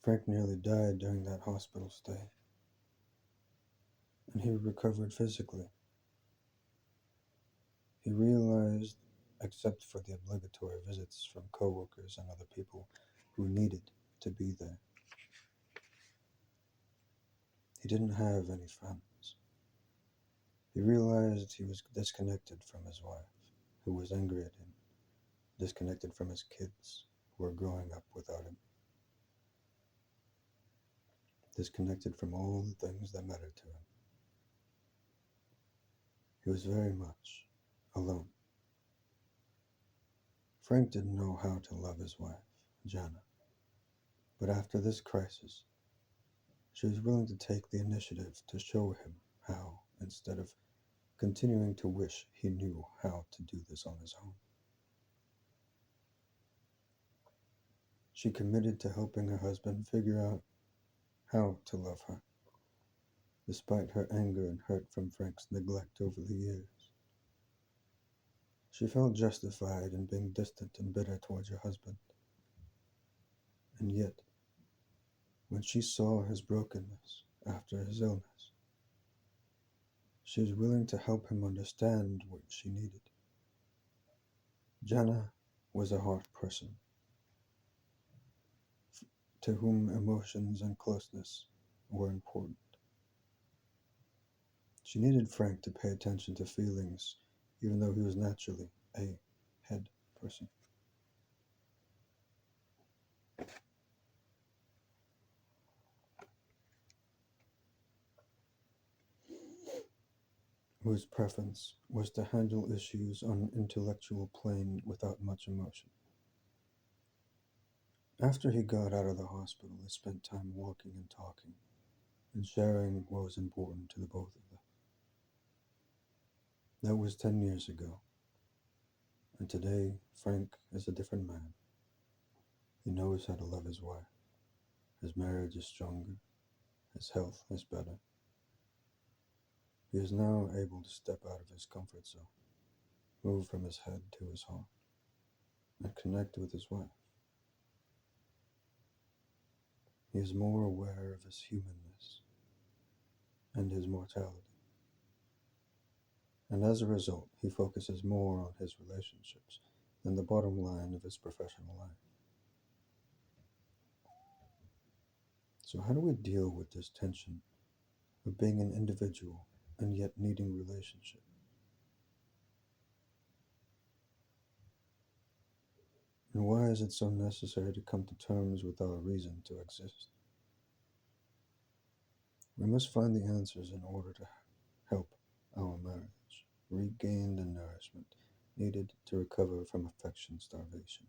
Frank nearly died during that hospital stay, and he recovered physically. He realized, except for the obligatory visits from coworkers and other people who needed to be there, he didn't have any friends. He realized he was disconnected from his wife, who was angry at him, disconnected from his kids, who were growing up without him, disconnected from all the things that mattered to him. He was very much alone. Frank didn't know how to love his wife, Jana, but after this crisis, she was willing to take the initiative to show him how, instead of continuing to wish he knew how to do this on his own. She committed to helping her husband figure out how to love her, despite her anger and hurt from Frank's neglect over the years. She felt justified in being distant and bitter towards her husband, and yet, when she saw his brokenness after his illness, she was willing to help him understand what she needed. Jana was a heart person to whom emotions and closeness were important. She needed Frank to pay attention to feelings, even though he was naturally a head person. Whose preference was to handle issues on an intellectual plane without much emotion. After he got out of the hospital, they spent time walking and talking, and sharing what was important to the both of them. That was 10 years ago, and today Frank is a different man. He knows how to love his wife. His marriage is stronger, his health is better. He is now able to step out of his comfort zone, move from his head to his heart, and connect with his wife. He is more aware of his humanness and his mortality, and as a result, he focuses more on his relationships than the bottom line of his professional life. So, how do we deal with this tension of being an individual and yet needing relationship? And why is it so necessary to come to terms with our reason to exist? We must find the answers in order to help our marriage regain the nourishment needed to recover from affection starvation.